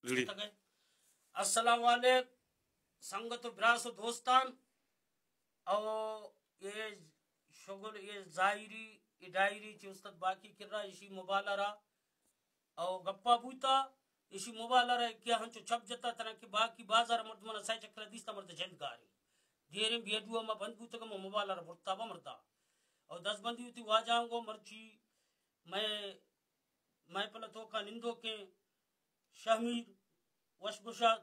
अस्सलाम वालेकुम संगत ब्रास दोस्तान और ये शुगल ये जायरी ये डायरी ची उस्ताद बाकी किर्रा इसी मोबाइलरा और गप्पा बूता इसी मोबाइलरा क्या हंचो छप जता तना कि बाकी बाजार मर्द मना साई चक्र दिस्ता मर्द जंद गारी देरे बेडुआ मा बंद बूता का मोबाइलरा बुरता बा मर्दा और 10 बंदी उती वाजांगो मर्ची मैं पला तो का निंदो के शमीर वशगुशाद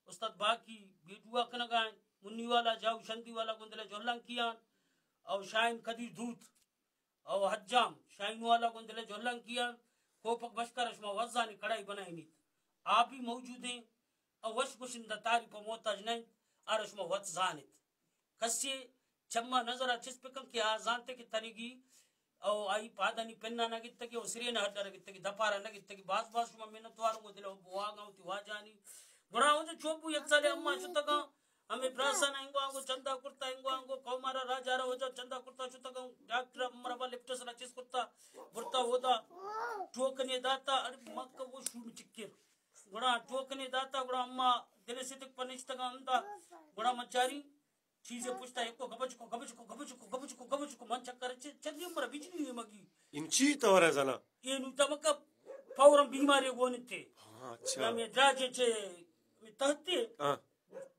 उस्ताद बाकी बेडुआ कना गाय मुन्नी वाला जाऊ शंदी वाला गुंदले जोल्लां कियान और शाइन कदीर दूत और हज्जाम शाइन वाला गुंदले जोल्लां कियान कोपक बशकर अशमा वज़ानी कड़ाई बनाई नी आप भी मौजूद हैं और वशगुशिंदा तारी पर मोहताज नहीं अरशमा वज़ानित कस्से चम्मा नजर चिस पे कम कि आजानते की तरीगी और आई पादानी पेन्ना नगित की और सिरेना हड्डा नगित की दपारा नगित की बास बास में मेहनत वारों को दिलो बुआगांव ती वाजानी बड़ा हो जो चोपू एक साले अम्मा शुतगा हमें प्रासन आएंगो आंगो चंदा कुर्ता आएंगो आंगो कौमारा राजा रा हो जा चंदा कुर्ता शुतगा डॉक्टर अमरा वाले लिप्टस रा चिस कुर्ता बुर्ता होदा टोकने दाता अरे मक्का वो शू में चिक्के बड़ा टोकने दाता बड़ा अम्मा दिले से तक पनिष्ठगा अंदा बड़ा मचारी चीजें पूछता है को गबच को मन चक्कर चंदी मरा बिजली मगी इंची तवरा जना ये नु तमका पौरम बीमारी गोनते अच्छा मैं राजे छे तहते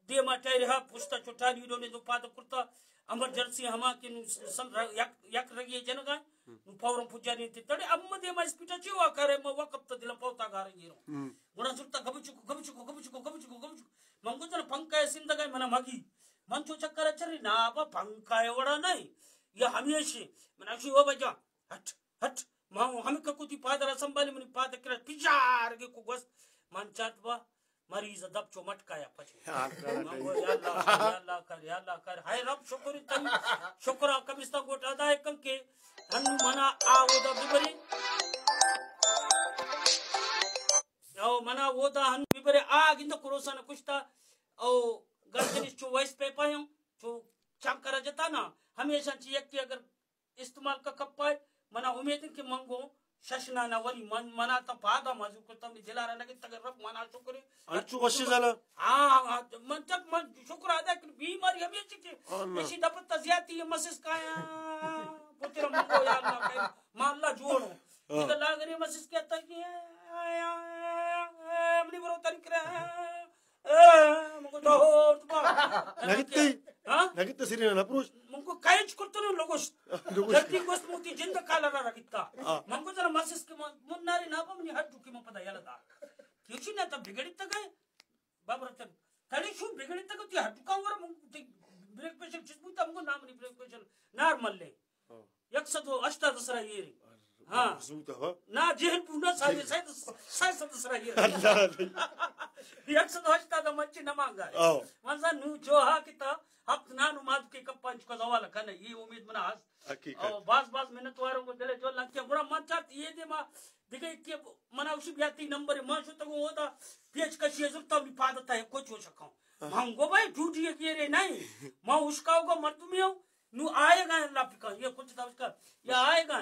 दे माटे रहा पूछता चोटाली डोने दो पाद कुर्ता एमरजेंसी हमा के नु सम यक रगी जनगा नु पौरम पुजारी ते तड़े अम्म दे मा स्पीटा चिवा करे म वकत दिला पौता गारे गिरो गुणा सुरता गबच मंगो जन पंका सिंदगा मना मगी मंचो चक्कर चरी ना बा पंका एवड़ा नहीं ये हमेशा मनाशी हो बजा हट हट मां हम ककुती पादरा संभाली मनी पाद कर पिजार के को गस मंचात बा मरीज दब चो मटकाया पछे मंगो या अल्लाह कर हाय रब शुक्र तन शुक्र कमिस्ता गोटा दाय कंके हन मना आओ द बिबरी ओ मना वो दा हन बिबरे आ गिंद कुरोसन कुछता ओ गर्दनिश चो वॉइस पे पायो चो चमकरा जता ना हमेशा ची एक अगर इस्तेमाल का कप पाए मना उम्मीद के मंगो शशना ना वरी मना त पादा मजू को तम दिलारा लगे तगर रब मना शुक्र अंचू वशी झाला हां मन तक मन शुक्र अदा कि बीमारी हमेशा के ऐसी दपत तजियाती मसिस का पुत्र मंगो या अल्लाह के माल्ला जोड़ो इधर लागरी मसिस के तक हमनी बरो तरीके मंगो नगित सिरिना नप्रोच मंगो कायच करतो ना लोगोस जल्दी गोस्त मोती जिंदा कालारा रगिता मंगो जरा मसिस के मुन्नारी ना बमनी हड्डू की म पता यालदा किछि ना त बिगडित काय बाबरतन तडी शू बिगडित का ती हड्डू का वर ब्रेक प्रेशर चिसबुता मंगो नामनी ब्रेक प्रेशर नॉर्मल ले 108 येरी हां ना जेहन पुना साय दसरा येरी अल्लाह 108 दा मंची नमांगा मनसा नु जो हा किता हफ्त नानु माद के कपंच को दवाला कने ये उम्मीद मना हस और बास मेहनत वारों को दिले जो लंके बुरा मन चाहत ये दे मा दिखे के मना उसी ब्याती नंबर मा शो तको होता पेच कशी जुरता भी पादता है कुछ हो सको मंगो भाई टूटी के रे नहीं मा उसका को मर्दमियो नु आएगा लापिका ये कुछ दा उसका ये आएगा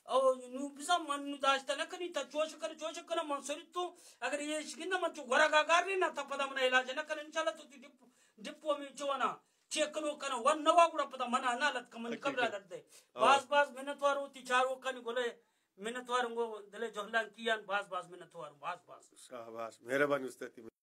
और नु बिसा मन नु दास्ता न कनी त चोश कर मन सरितो अगर ये शिकिन मन चो गोरा गागार रे ना त पदा मन इलाज न कर इंशाल्लाह तो डिप्पो में जोना चेकनो कना वन नवा गुड़ा पता मना नालत कमन कबरा दे बास मेहनत वारो ती चारो कनी गोले मेहनत वारो दिले जोहला कियान बास मेहनत वारो बास शाबाश मेहरबानी उस्ताद